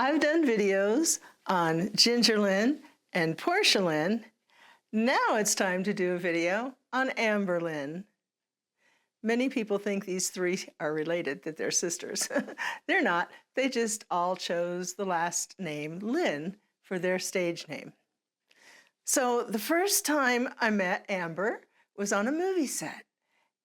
I've done videos on Ginger Lynn and Portia Lynn. Now it's time to do a video on Amber Lynn. Many people think these three are related, that they're sisters. They're not. They just all chose the last name Lynn for their stage name. So the first time I met Amber was on a movie set,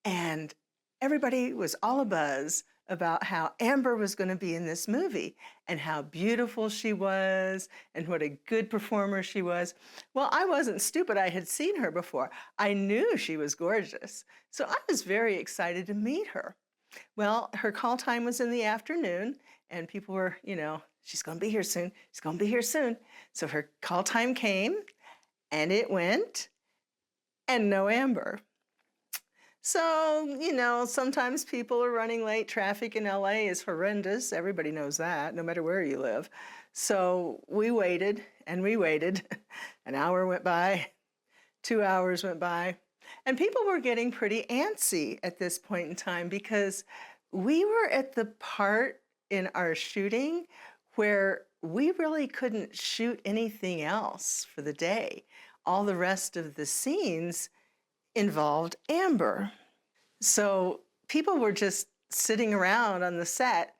and everybody was all abuzz about how Amber was going to be in this movie and how beautiful she was and what a good performer she was. Well, I wasn't stupid. I had seen her before. I knew she was gorgeous. So I was very excited to meet her. Well, her call time was in the afternoon, and people were, she's going to be here soon. She's going to be here soon. So her call time came, and it went, and no Amber. So, sometimes people are running late. Traffic in LA is horrendous. Everybody knows that, no matter where you live. So we waited and we waited. An hour went by, 2 hours went by, and people were getting pretty antsy at this point in time because we were at the part in our shooting where we really couldn't shoot anything else for the day. All the rest of the scenes involved Amber. So people were just sitting around on the set,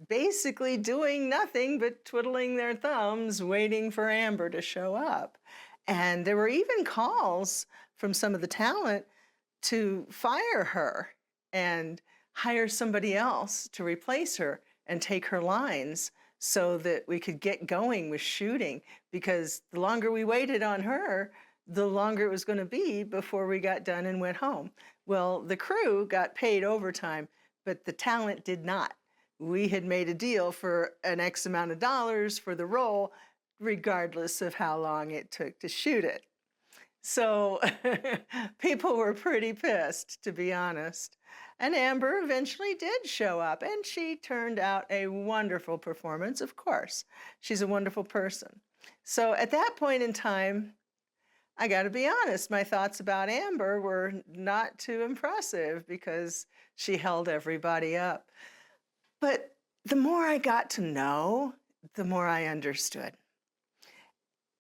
basically doing nothing but twiddling their thumbs, waiting for Amber to show up. And there were even calls from some of the talent to fire her and hire somebody else to replace her and take her lines so that we could get going with shooting, because the longer we waited on her, the longer it was going to be before we got done and went home. Well, the crew got paid overtime, but the talent did not. We had made a deal for an X amount of dollars for the role, regardless of how long it took to shoot it. So people were pretty pissed, to be honest. And Amber eventually did show up, and she turned out a wonderful performance, of course. She's a wonderful person. So at that point in time, I got to be honest, my thoughts about Amber were not too impressive because she held everybody up. But the more I got to know, the more I understood.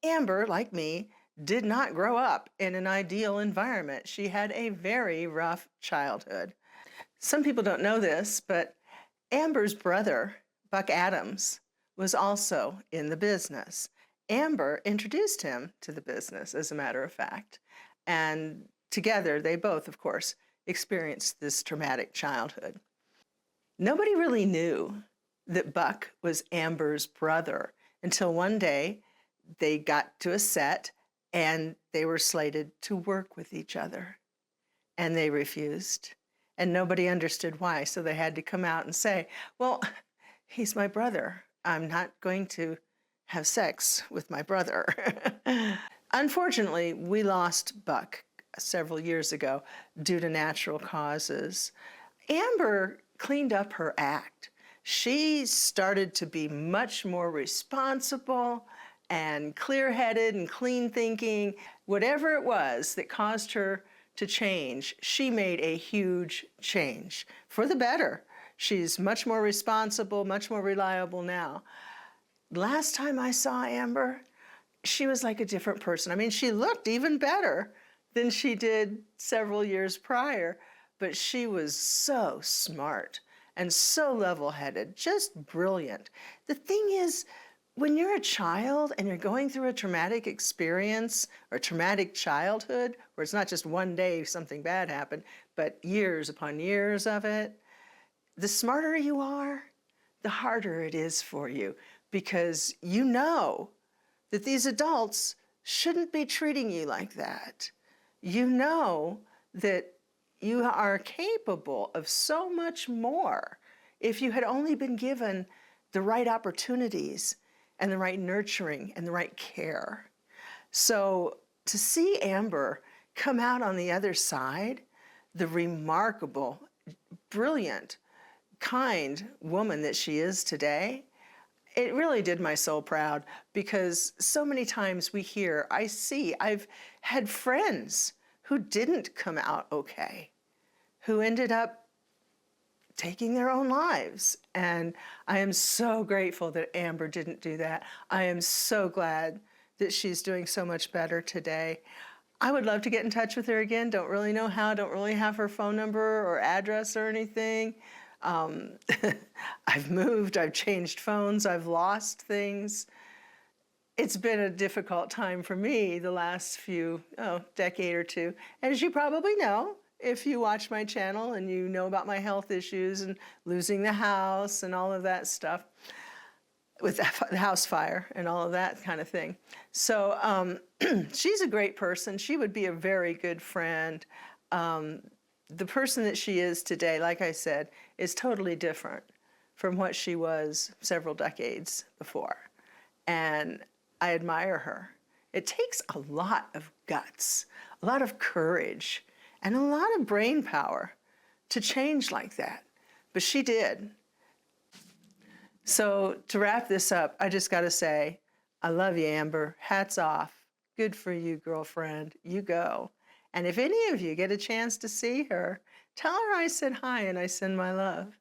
Amber, like me, did not grow up in an ideal environment. She had a very rough childhood. Some people don't know this, but Amber's brother, Buck Adams, was also in the business. Amber introduced him to the business, as a matter of fact, and together they both, of course, experienced this traumatic childhood. Nobody really knew that Buck was Amber's brother until one day they got to a set and they were slated to work with each other, and they refused, and nobody understood why, so they had to come out and say, well, he's my brother. I'm not going to have sex with my brother. Unfortunately, we lost Buck several years ago due to natural causes. Amber cleaned up her act. She started to be much more responsible and clear-headed and clean thinking. Whatever it was that caused her to change, she made a huge change for the better. She's much more responsible, much more reliable now. Last time I saw Amber, she was like a different person. I mean, she looked even better than she did several years prior, but she was so smart and so level-headed, just brilliant. The thing is, when you're a child and you're going through a traumatic experience or traumatic childhood, where it's not just one day something bad happened, but years upon years of it, the smarter you are, the harder it is for you, because you know that these adults shouldn't be treating you like that. You know that you are capable of so much more if you had only been given the right opportunities and the right nurturing and the right care. So to see Amber come out on the other side, the remarkable, brilliant, kind woman that she is today, it really did my soul proud, because so many times I've had friends who didn't come out okay, who ended up taking their own lives. And I am so grateful that Amber didn't do that. I am so glad that she's doing so much better today. I would love to get in touch with her again. Don't really know how, don't really have her phone number or address or anything. I've moved, I've changed phones, I've lost things. It's been a difficult time for me the last decade or two. And as you probably know, if you watch my channel and you know about my health issues and losing the house and all of that stuff, with the house fire and all of that kind of thing. So she's a great person. She would be a very good friend. The person that she is today, like I said, is totally different from what she was several decades before. And I admire her. It takes a lot of guts, a lot of courage, and a lot of brain power to change like that. But she did. So to wrap this up, I just got to say, I love you, Amber. Hats off. Good for you, girlfriend. You go. And if any of you get a chance to see her, tell her I said hi and I send my love.